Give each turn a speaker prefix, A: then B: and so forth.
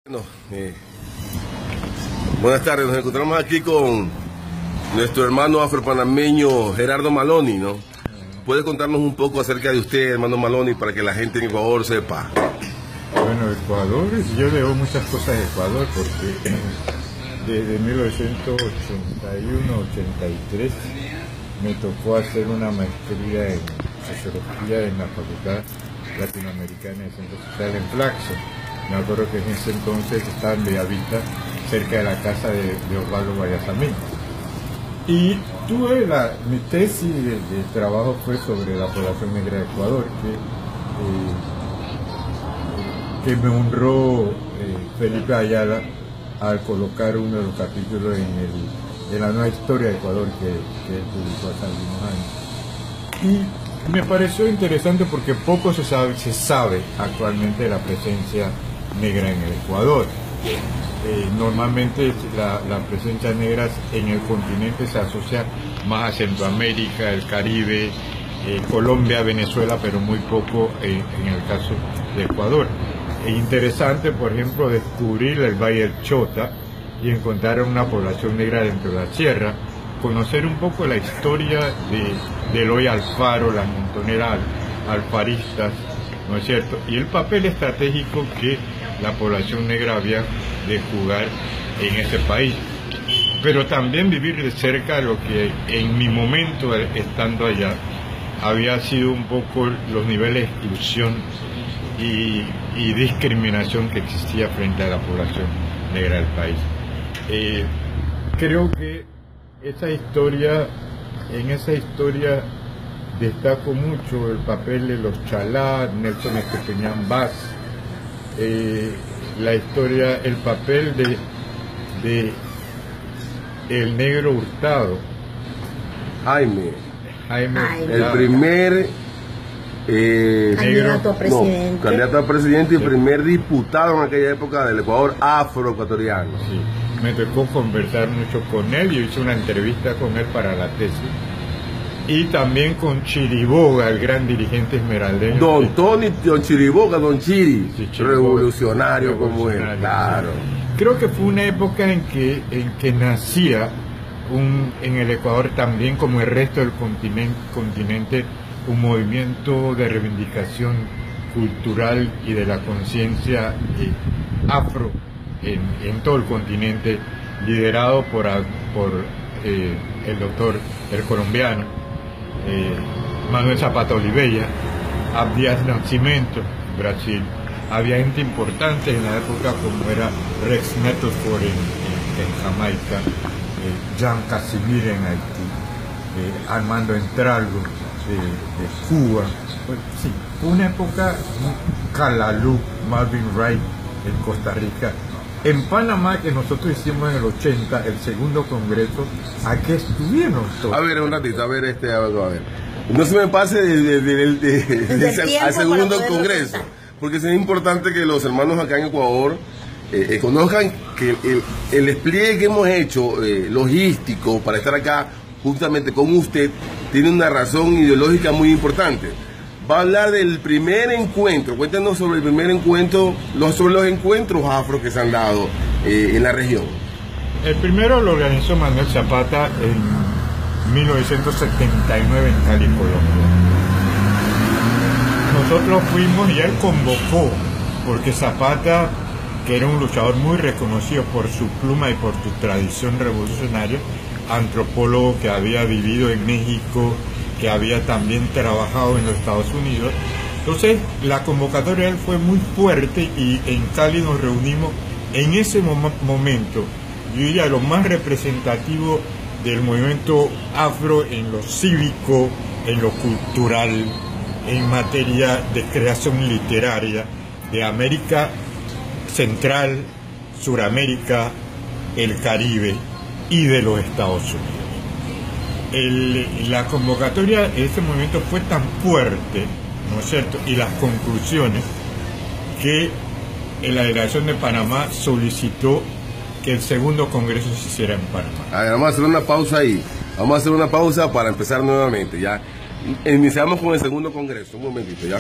A: Bueno, buenas tardes, nos encontramos aquí con nuestro hermano afropanameño Gerardo Maloni, ¿no? ¿Puede contarnos un poco acerca de usted, hermano Maloni, para que la gente en Ecuador sepa?
B: Bueno, Ecuador, yo leo muchas cosas de Ecuador porque desde 1981-83 me tocó hacer una maestría en sociología en la Facultad Latinoamericana de Centro Social en Flaxo. Me acuerdo que en ese entonces estaba en Bellavista, cerca de la casa de Osvaldo Guayasamín. Y tuve mi tesis de trabajo fue sobre la población negra de Ecuador, que me honró Felipe Ayala al colocar uno de los capítulos en la nueva historia de Ecuador que él publicó hace algunos años. Y me pareció interesante porque poco se sabe actualmente de la presencia negra en el Ecuador. Normalmente la presencia negra en el continente se asocia más a Centroamérica, el Caribe, Colombia, Venezuela, pero muy poco en el caso de Ecuador. Es interesante, por ejemplo, descubrir el Valle del Chota y encontrar una población negra dentro de la sierra, conocer un poco la historia de Eloy Alfaro, las montoneras alfaristas, ¿no es cierto? Y el papel estratégico que la población negra había de jugar en ese país. Pero también vivir de cerca lo que en mi momento, estando allá, había sido un poco los niveles de exclusión y discriminación que existía frente a la población negra del país. Creo que en esa historia destaco mucho el papel de los Chalá, Nelson Estepeñán Vaz, la historia, el papel de el negro Hurtado.
A: Jaime
B: Hurtado.
A: El primer candidato a presidente y primer diputado en aquella época del Ecuador afroecuatoriano.
B: Sí. Me tocó conversar mucho con él, yo hice una entrevista con él para la tesis. Y también con Chiriboga, el gran dirigente esmeraldeño.
A: Don Chiriboga, Don Chiri,
B: sí,
A: revolucionario como él, claro.
B: Creo que fue una época en que nacía en el Ecuador también, como el resto del continente, un movimiento de reivindicación cultural y de la conciencia afro en todo el continente, liderado por el doctor, el colombiano, Manuel Zapata Oliveira, Abdias Nascimento, Brasil. Había gente importante en la época como era Rex Nettleford en Jamaica, Jean Casimir en Haití, Armando Entralgo de Cuba. Pues, sí, fue una época, Calalú, Marvin Wright en Costa Rica. En Panamá, que nosotros hicimos en el 80, el segundo congreso, aquí estuvieron todos.
A: A ver, un ratito, a ver. No se me pase al segundo congreso, porque es importante que los hermanos acá en Ecuador conozcan que el despliegue que hemos hecho, logístico, para estar acá justamente con usted, tiene una razón ideológica muy importante. Va a hablar del primer encuentro. Cuéntanos sobre el primer encuentro, sobre los encuentros afro que se han dado en la región.
B: El primero lo organizó Manuel Zapata en 1979 en Cali, Colombia. Nosotros fuimos y él convocó, porque Zapata, que era un luchador muy reconocido por su pluma y por su tradición revolucionaria, antropólogo que había vivido en México, que había también trabajado en los Estados Unidos. Entonces la convocatoria de él fue muy fuerte y en Cali nos reunimos en ese momento, yo diría lo más representativo del movimiento afro en lo cívico, en lo cultural, en materia de creación literaria de América Central, Suramérica, el Caribe y de los Estados Unidos. La convocatoria de este movimiento fue tan fuerte, ¿no es cierto?, y las conclusiones, que la delegación de Panamá solicitó que el segundo congreso se hiciera en Panamá.
A: A ver, vamos a hacer una pausa ahí. Vamos a hacer una pausa para empezar nuevamente, ¿ya? Iniciamos con el segundo congreso, un momentito, ¿ya?